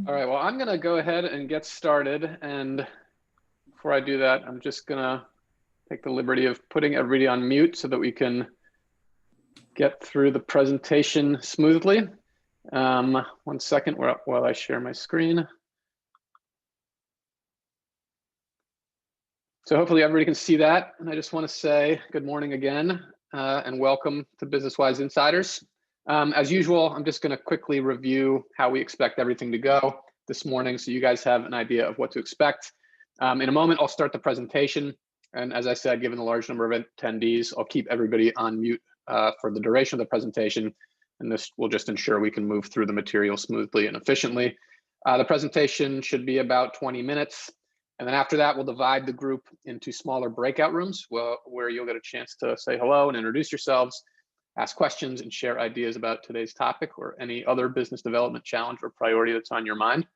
All right, well, I'm going to go ahead and get started. And before I do that, I'm just going to take the liberty of putting everybody on mute so that we can get through the presentation smoothly. 1 second while I share my screen. So hopefully everybody can see that. And I just want to say good morning again and welcome to BWise Insiders. As usual, I'm just going to quickly review how we expect everything to go this morning so you guys have an idea of what to expect. In a moment, I'll start the presentation. And as I said, given the large number of attendees, I'll keep everybody on mute for the duration of the presentation. And this will just ensure we can move through the material smoothly and efficiently. The presentation should be about 20 minutes. And then after that, we'll divide the group into smaller breakout rooms where you'll get a chance to say hello and introduce yourselves, ask questions, and share ideas about today's topic or any other business development challenge or priority that's on your mind.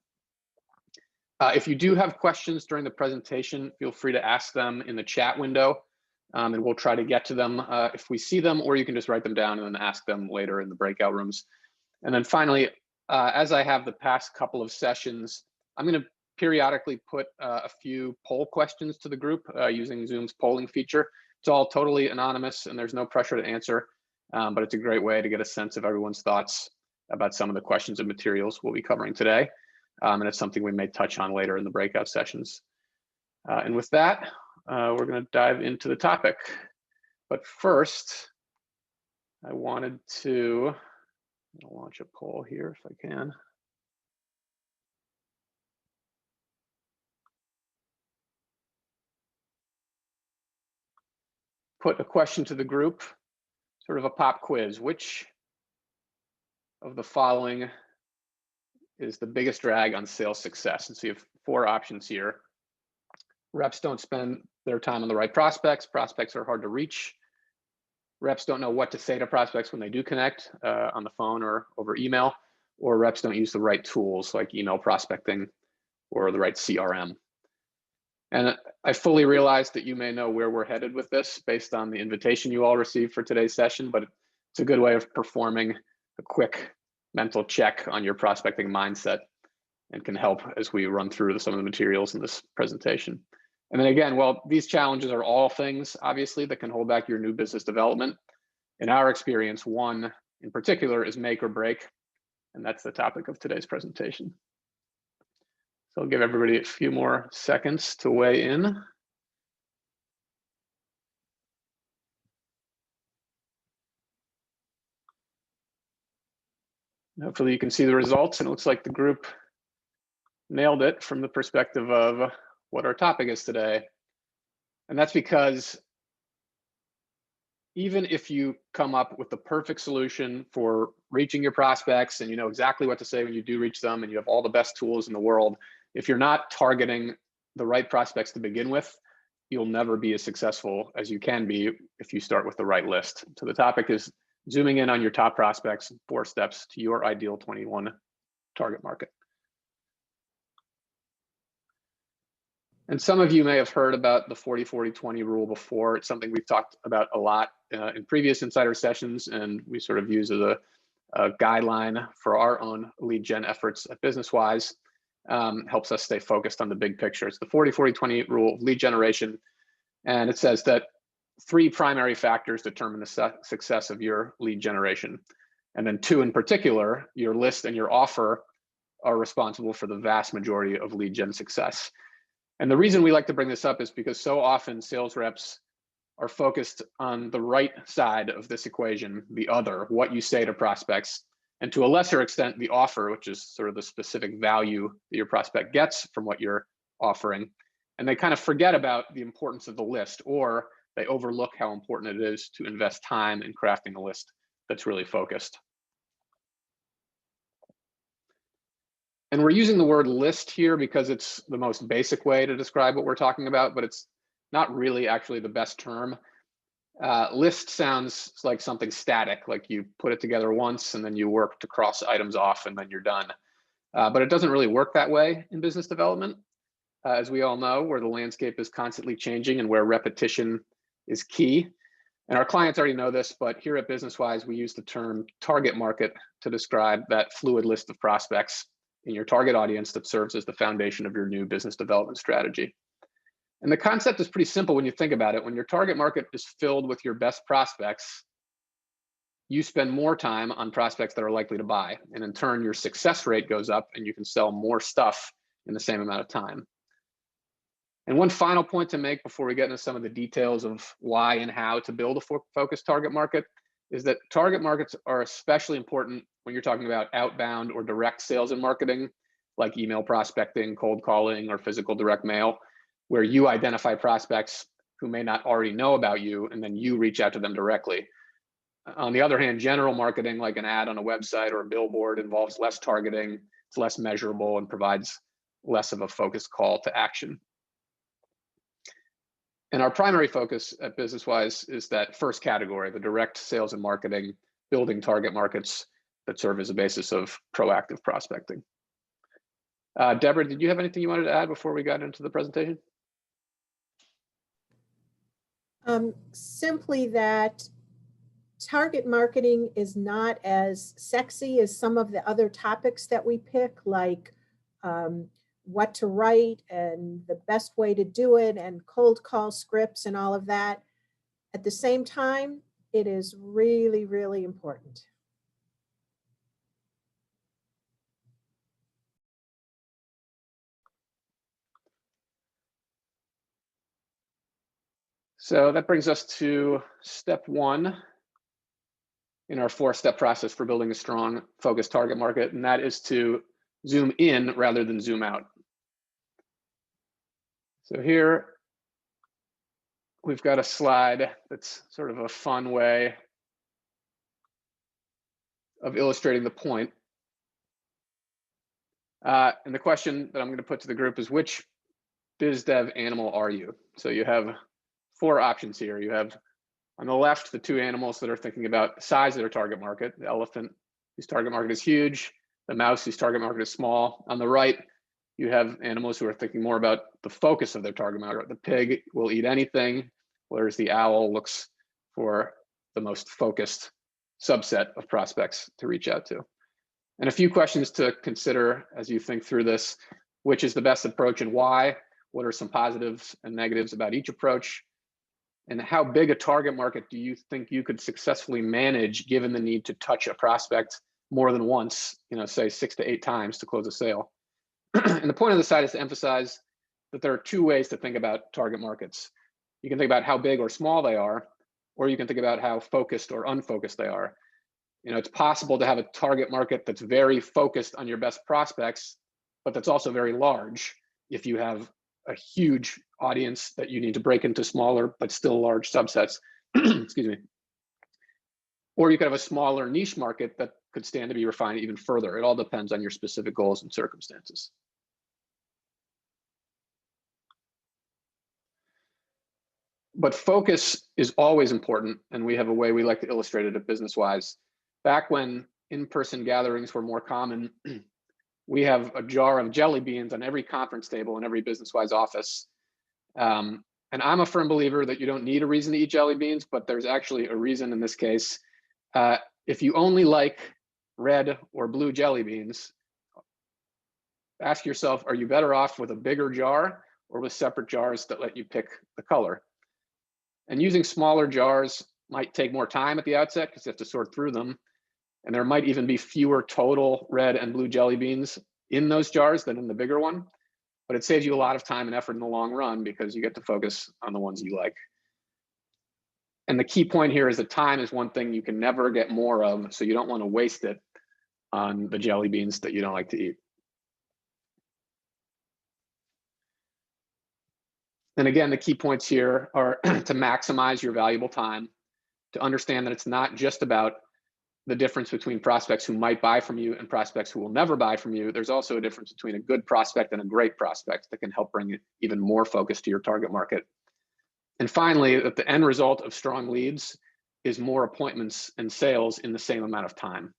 If you do have questions during the presentation, feel free to ask them in the chat window, and we'll try to get to them if we see them, or you can just write them down and then ask them later in the breakout rooms. And then finally, as I have the past couple of sessions, I'm going to periodically put a few poll questions to the group using Zoom's polling feature. It's all totally anonymous and there's no pressure to answer, but it's a great way to get a sense of everyone's thoughts about some of the questions and materials we'll be covering today. And it's something we may touch on later in the breakout sessions. And with that, we're going to dive into the topic. But first, I wanted to launch a poll here if I can. Put a question to the group, sort of a pop quiz. Which of the following is the biggest drag on sales success? And so you have 4 options here. Reps don't spend their time on the right prospects. Prospects are hard to reach. Reps don't know what to say to prospects when they do connect on the phone or over email, or reps don't use the right tools like email prospecting or the right CRM. And I fully realize that you may know where we're headed with this based on the invitation you all received for today's session, but it's a good way of performing a quick mental check on your prospecting mindset and can help as we run through some of the materials in this presentation. And then again, well, these challenges are all things, obviously, that can hold back your new business development. In our experience, one in particular is make or break, and that's the topic of today's presentation. So I'll give everybody a few more seconds to weigh in. Hopefully you can see the results, and it looks like the group nailed it from the perspective of what our topic is today. And that's because even if you come up with the perfect solution for reaching your prospects and you know exactly what to say when you do reach them and you have all the best tools in the world, if you're not targeting the right prospects to begin with, you'll never be as successful as you can be if you start with the right list. So the topic is zooming in on your top prospects, 4 steps to your ideal 21 target market. And some of you may have heard about the 40-40-20 rule before. It's something we've talked about a lot in previous insider sessions, and we sort of use as a guideline for our own lead gen efforts at BWise. Helps us stay focused on the big picture. It's the 40-40-20 rule of lead generation. And it says that 3 primary factors determine the success of your lead generation. And then 2 in particular, your list and your offer are responsible for the vast majority of lead gen success. And the reason we like to bring this up is because so often sales reps are focused on the right side of this equation, the other, what you say to prospects, and to a lesser extent, the offer, which is sort of the specific value that your prospect gets from what you're offering. And they kind of forget about the importance of the list, or they overlook how important it is to invest time in crafting a list that's really focused. And we're using the word list here because it's the most basic way to describe what we're talking about, but it's not really actually the best term. List sounds like something static, like you put it together once and then you work to cross items off and then you're done. But it doesn't really work that way in business development. As we all know, where the landscape is constantly changing and where repetition is key. And our clients already know this, but here at BusinessWise, we use the term target market to describe that fluid list of prospects in your target audience that serves as the foundation of your new business development strategy. And the concept is pretty simple when you think about it. When your target market is filled with your best prospects, you spend more time on prospects that are likely to buy. And in turn, your success rate goes up and you can sell more stuff in the same amount of time. And one final point to make before we get into some of the details of why and how to build a focused target market is that target markets are especially important when you're talking about outbound or direct sales and marketing, like email prospecting, cold calling, or physical direct mail, where you identify prospects who may not already know about you, and then you reach out to them directly. On the other hand, general marketing, like an ad on a website or a billboard, involves less targeting, it's less measurable, and provides less of a focused call to action. And our primary focus at BusinessWise is that first category, the direct sales and marketing, building target markets that serve as a basis of proactive prospecting. Deborah, did you have anything you wanted to add before we got into the presentation? Simply that target marketing is not as sexy as some of the other topics that we pick, like what to write and the best way to do it and cold call scripts and all of that. At the same time, it is really, really important. So that brings us to step one in our 4-step process for building a strong, focused target market, and that is to zoom in rather than zoom out. So here we've got a slide that's sort of a fun way of illustrating the point. And the question that I'm going to put to the group is, which biz dev animal are you? So you have 4 options here. You have on the left the 2 animals that are thinking about the size of their target market: the elephant, whose target market is huge; the mouse, whose target market is small. On the right, you have animals who are thinking more about the focus of their target market. The pig will eat anything, whereas the owl looks for the most focused subset of prospects to reach out to. And a few questions to consider as you think through this: which is the best approach and why? What are some positives and negatives about each approach? And how big a target market do you think you could successfully manage given the need to touch a prospect more than once, say 6 to 8 times to close a sale? And the point of the site is to emphasize that there are 2 ways to think about target markets. You can think about how big or small they are, or you can think about how focused or unfocused they are. It's possible to have a target market that's very focused on your best prospects, but that's also very large if you have a huge audience that you need to break into smaller but still large subsets. Excuse me. Or you could have a smaller niche market that could stand to be refined even further. It all depends on your specific goals and circumstances. But focus is always important, and we have a way we like to illustrate it at BusinessWise. Back when in-person gatherings were more common, we have a jar of jelly beans on every conference table in every BusinessWise office. And I'm a firm believer that you don't need a reason to eat jelly beans, but there's actually a reason in this case. If you only like red or blue jelly beans, ask yourself, are you better off with a bigger jar or with separate jars that let you pick the color? And using smaller jars might take more time at the outset because you have to sort through them. And there might even be fewer total red and blue jelly beans in those jars than in the bigger one. But it saves you a lot of time and effort in the long run because you get to focus on the ones you like. And the key point here is that time is one thing you can never get more of, so you don't want to waste it on the jelly beans that you don't like to eat. And again, the key points here are to maximize your valuable time, to understand that it's not just about the difference between prospects who might buy from you and prospects who will never buy from you. There's also a difference between a good prospect and a great prospect that can help bring even more focus to your target market. And finally, that the end result of strong leads is more appointments and sales in the same amount of time.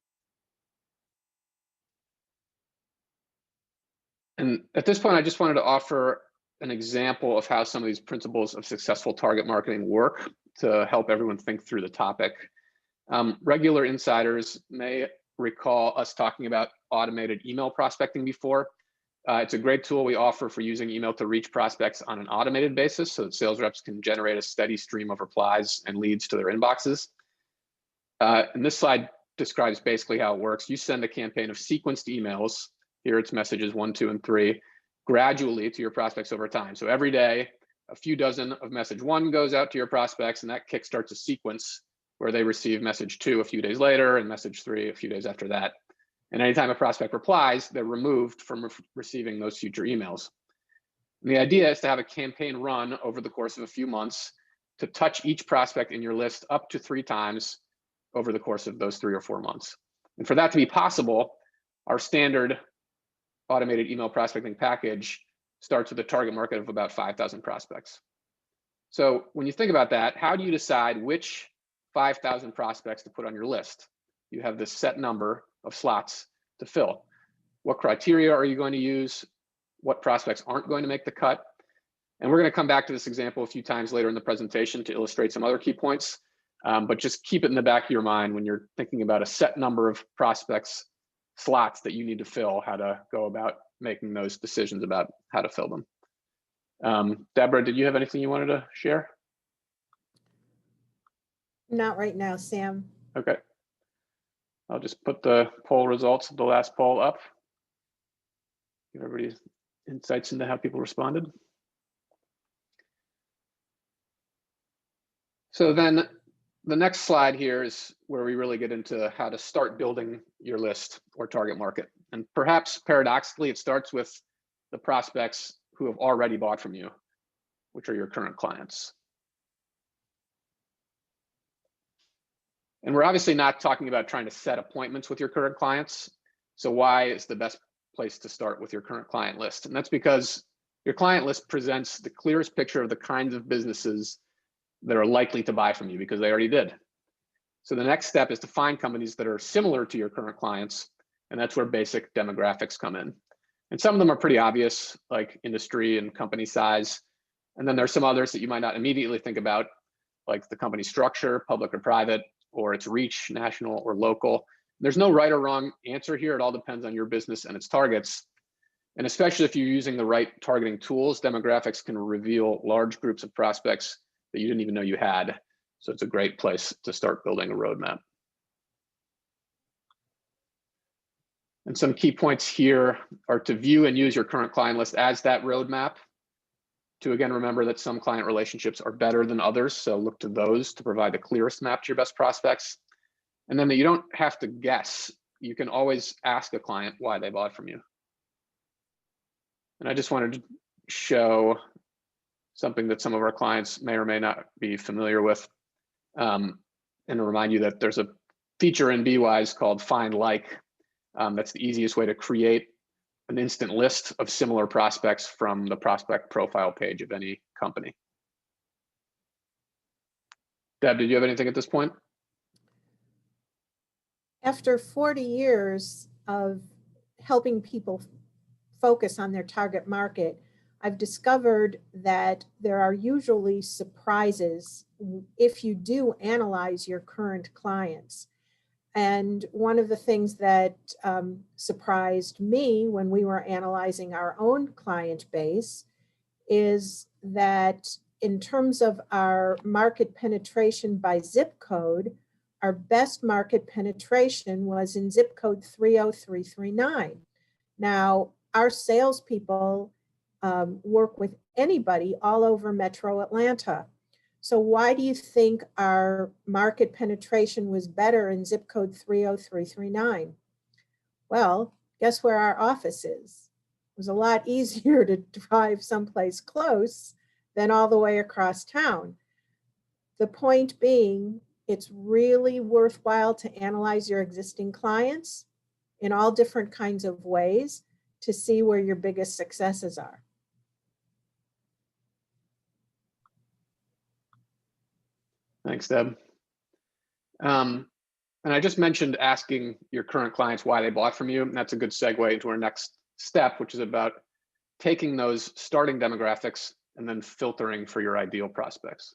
And at this point, I just wanted to offer an example of how some of these principles of successful target marketing work to help everyone think through the topic. Regular insiders may recall us talking about automated email prospecting before. It's a great tool we offer for using email to reach prospects on an automated basis so that sales reps can generate a steady stream of replies and leads to their inboxes. And this slide describes basically how it works. You send a campaign of sequenced emails, here it's messages 1, 2, and 3, gradually to your prospects over time. So every day, a few dozen of message 1 goes out to your prospects, and that kickstarts a sequence where they receive message 2 a few days later and message 3 a few days after that. And anytime a prospect replies, they're removed from receiving those future emails. And the idea is to have a campaign run over the course of a few months to touch each prospect in your list up to 3 times over the course of those 3 or 4 months. And for that to be possible, our standard automated email prospecting package starts with a target market of about 5,000 prospects. So when you think about that, how do you decide which 5,000 prospects to put on your list? You have this set number of slots to fill. What criteria are you going to use? What prospects aren't going to make the cut? And we're going to come back to this example a few times later in the presentation to illustrate some other key points. But just keep it in the back of your mind when you're thinking about a set number of prospects slots that you need to fill, how to go about making those decisions about how to fill them. Deborah, did you have anything you wanted to share? Not right now, Sam. Okay. I'll just put the poll results of the last poll up. Give everybody insights into how people responded. So then the next slide here is where we really get into how to start building your list or target market. And perhaps paradoxically, it starts with the prospects who have already bought from you, which are your current clients. And we're obviously not talking about trying to set appointments with your current clients. So why is the best place to start with your current client list? And that's because your client list presents the clearest picture of the kinds of businesses that are likely to buy from you because they already did. So the next step is to find companies that are similar to your current clients, and that's where basic demographics come in. And some of them are pretty obvious, like industry and company size. And then there's some others that you might not immediately think about, like the company structure, public or private, or its reach, national or local. There's no right or wrong answer here. It all depends on your business and its targets. And especially if you're using the right targeting tools, demographics can reveal large groups of prospects that you didn't even know you had. So it's a great place to start building a roadmap. And some key points here are to view and use your current client list as that roadmap. To again, remember that some client relationships are better than others. So look to those to provide the clearest map to your best prospects. And then that you don't have to guess. You can always ask a client why they bought from you. And I just wanted to show something that some of our clients may or may not be familiar with. And to remind you that there's a feature in BWise called Find Like. That's the easiest way to create an instant list of similar prospects from the prospect profile page of any company. Deb, did you have anything at this point? After 40 years of helping people focus on their target market, I've discovered that there are usually surprises if you do analyze your current clients. And one of the things that surprised me when we were analyzing our own client base is that in terms of our market penetration by zip code, our best market penetration was in zip code 30339. Now, our salespeople work with anybody all over Metro Atlanta. So why do you think our market penetration was better in zip code 30339? Well, guess where our office is? It was a lot easier to drive someplace close than all the way across town. The point being, it's really worthwhile to analyze your existing clients in all different kinds of ways to see where your biggest successes are. Thanks, Deb. And I just mentioned asking your current clients why they bought from you. And that's a good segue into our next step, which is about taking those starting demographics and then filtering for your ideal prospects.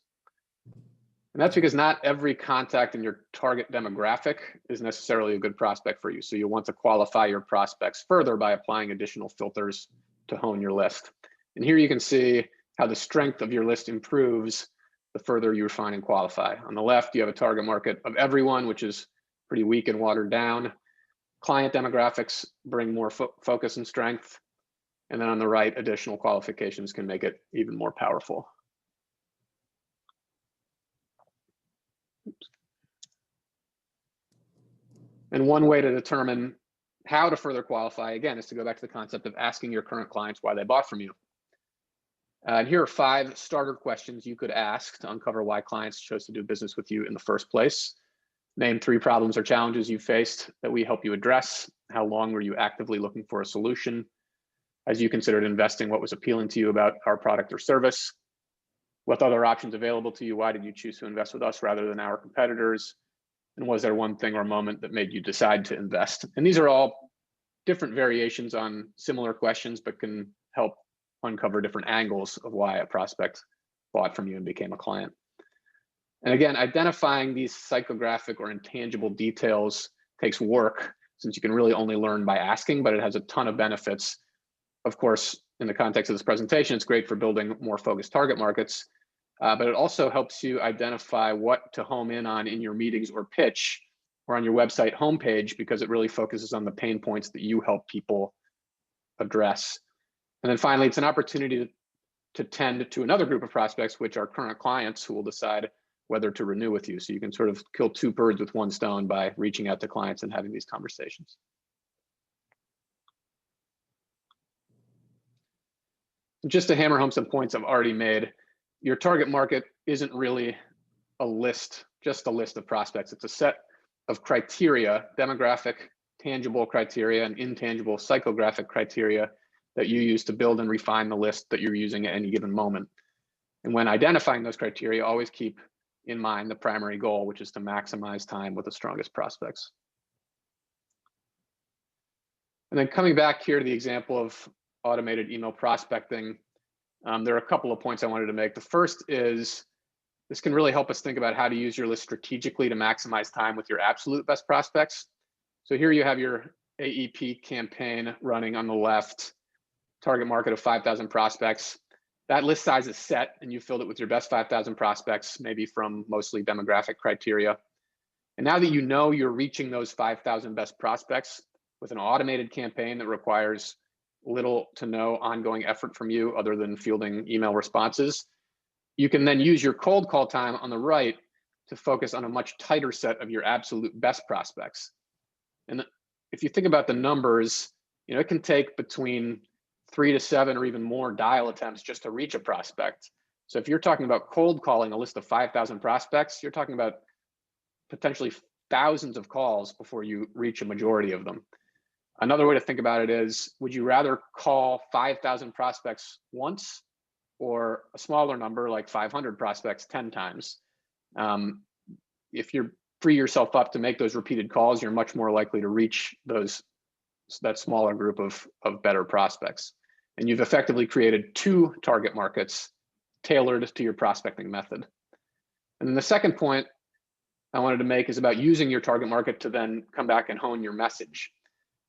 And that's because not every contact in your target demographic is necessarily a good prospect for you. So you'll want to qualify your prospects further by applying additional filters to hone your list. And here you can see how the strength of your list improves the further you refine and qualify. On the left, you have a target market of everyone, which is pretty weak and watered down. Client demographics bring more focus and strength. And then on the right, additional qualifications can make it even more powerful. And one way to determine how to further qualify, again, is to go back to the concept of asking your current clients why they bought from you. And here are 5 starter questions you could ask to uncover why clients chose to do business with you in the first place. Name 3 problems or challenges you faced that we help you address. How long were you actively looking for a solution? As you considered investing, what was appealing to you about our product or service? What other options available to you? Why did you choose to invest with us rather than our competitors? And was there one thing or moment that made you decide to invest? And these are all different variations on similar questions, but can help uncover different angles of why a prospect bought from you and became a client. And again, identifying these psychographic or intangible details takes work, since you can really only learn by asking, but it has a ton of benefits. Of course, in the context of this presentation, it's great for building more focused target markets, but it also helps you identify what to home in on in your meetings or pitch or on your website homepage, because it really focuses on the pain points that you help people address. And then finally, it's an opportunity to tend to another group of prospects, which are current clients who will decide whether to renew with you. So you can sort of kill 2 birds with 1 stone by reaching out to clients and having these conversations. Just to hammer home some points I've already made, your target market isn't really a list, just a list of prospects. It's a set of criteria, demographic, tangible criteria, and intangible psychographic criteria that you use to build and refine the list that you're using at any given moment. And when identifying those criteria, always keep in mind the primary goal, which is to maximize time with the strongest prospects. And then coming back here to the example of automated email prospecting, there are a couple of points I wanted to make. The first is this can really help us think about how to use your list strategically to maximize time with your absolute best prospects. So here you have your AEP campaign running on the left, target market of 5,000 prospects. That list size is set, and you filled it with your best 5,000 prospects, maybe from mostly demographic criteria. And now that you know you're reaching those 5,000 best prospects with an automated campaign that requires little to no ongoing effort from you other than fielding email responses, you can then use your cold call time on the right to focus on a much tighter set of your absolute best prospects. And if you think about the numbers, it can take between 3 to 7 or even more dial attempts just to reach a prospect. So if you're talking about cold calling a list of 5,000 prospects, you're talking about potentially thousands of calls before you reach a majority of them. Another way to think about it is, would you rather call 5,000 prospects once or a smaller number like 500 prospects 10 times? If you free yourself up to make those repeated calls, you're much more likely to reach that smaller group of better prospects. And you've effectively created 2 target markets tailored to your prospecting method. And then the second point I wanted to make is about using your target market to then come back and hone your message.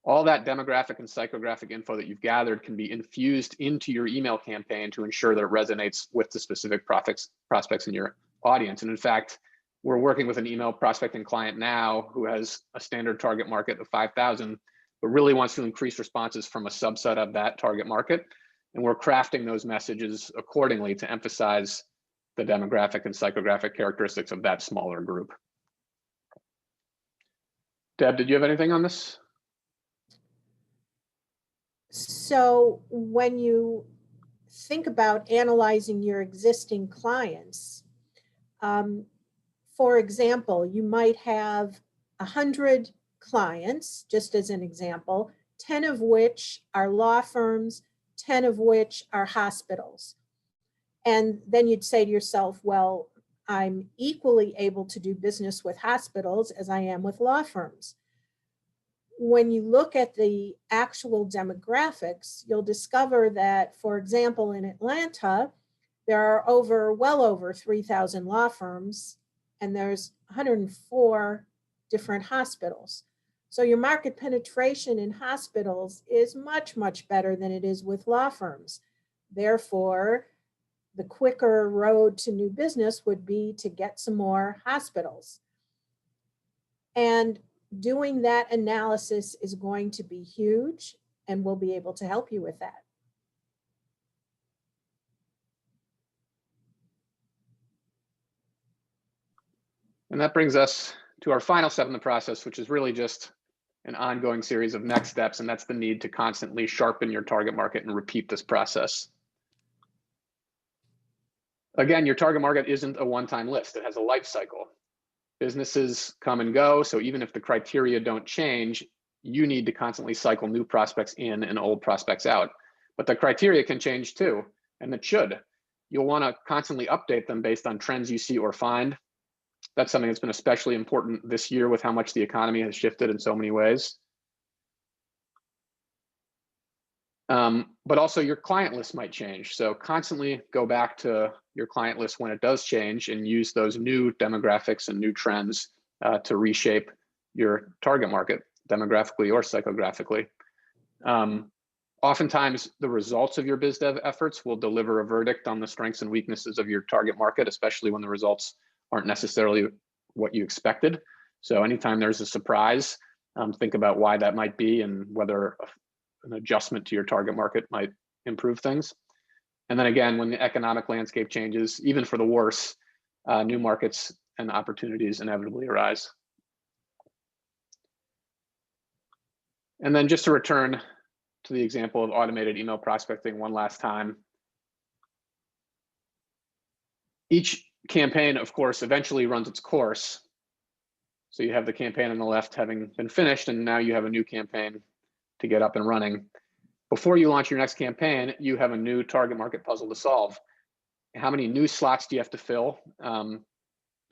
All that demographic and psychographic info that you've gathered can be infused into your email campaign to ensure that it resonates with the specific prospects in your audience. And in fact, we're working with an email prospecting client now who has a standard target market of 5,000, but really wants to increase responses from a subset of that target market. And we're crafting those messages accordingly to emphasize the demographic and psychographic characteristics of that smaller group. Deb, did you have anything on this? So when you think about analyzing your existing clients, for example, you might have 100 clients, just as an example, 10 of which are law firms, 10 of which are hospitals. And then you'd say to yourself, well, I'm equally able to do business with hospitals as I am with law firms. When you look at the actual demographics, you'll discover that, for example, in Atlanta, there are well over 3,000 law firms and there's 104 different hospitals. So your market penetration in hospitals is much, much better than it is with law firms. Therefore, the quicker road to new business would be to get some more hospitals. And doing that analysis is going to be huge, and we'll be able to help you with that. And that brings us to our final step in the process, which is really just an ongoing series of next steps, and that's the need to constantly sharpen your target market and repeat this process. Again, your target market isn't a one-time list. It has a life cycle. Businesses come and go, so even if the criteria don't change, you need to constantly cycle new prospects in and old prospects out. But the criteria can change too, and it should. You'll want to constantly update them based on trends you see or find. That's something that's been especially important this year with how much the economy has shifted in so many ways. But also your client list might change. So constantly go back to your client list when it does change and use those new demographics and new trends to reshape your target market demographically or psychographically. Oftentimes the results of your biz dev efforts will deliver a verdict on the strengths and weaknesses of your target market, especially when the results aren't necessarily what you expected. So anytime there's a surprise, think about why that might be and whether an adjustment to your target market might improve things. And then again, when the economic landscape changes, even for the worse, new markets and opportunities inevitably arise. And then just to return to the example of automated email prospecting one last time. Each campaign, of course, eventually runs its course. So you have the campaign on the left having been finished, and now you have a new campaign to get up and running. Before you launch your next campaign, you have a new target market puzzle to solve. How many new slots do you have to fill?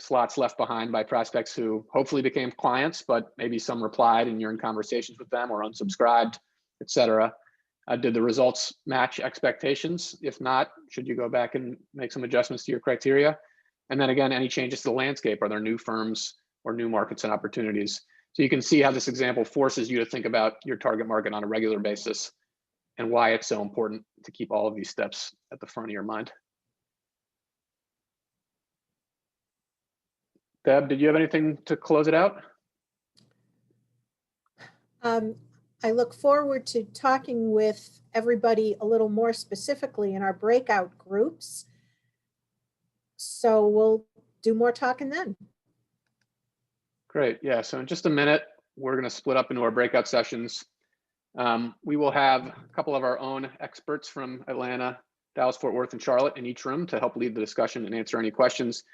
Slots left behind by prospects who hopefully became clients, but maybe some replied and you're in conversations with them or unsubscribed, etc. Did the results match expectations? If not, should you go back and make some adjustments to your criteria? And then again, any changes to the landscape? Are there new firms or new markets and opportunities? So you can see how this example forces you to think about your target market on a regular basis and why it's so important to keep all of these steps at the front of your mind. Deb, did you have anything to close it out? I look forward to talking with everybody a little more specifically in our breakout groups. So we'll do more talking then. Great. Yeah. So in just a minute, we're going to split up into our breakout sessions. We will have a couple of our own experts from Atlanta, Dallas, Fort Worth, and Charlotte in each room to help lead the discussion and answer any questions.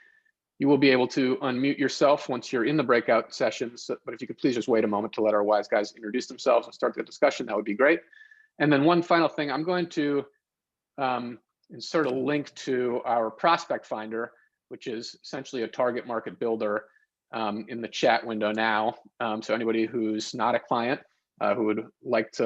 You will be able to unmute yourself once you're in the breakout sessions, but if you could please just wait a moment to let our wise guys introduce themselves and start the discussion, that would be great. And then one final thing, I'm going to insert a link to our prospect finder, which is essentially a target market builder in the chat window now. So anybody who's not a client who would like to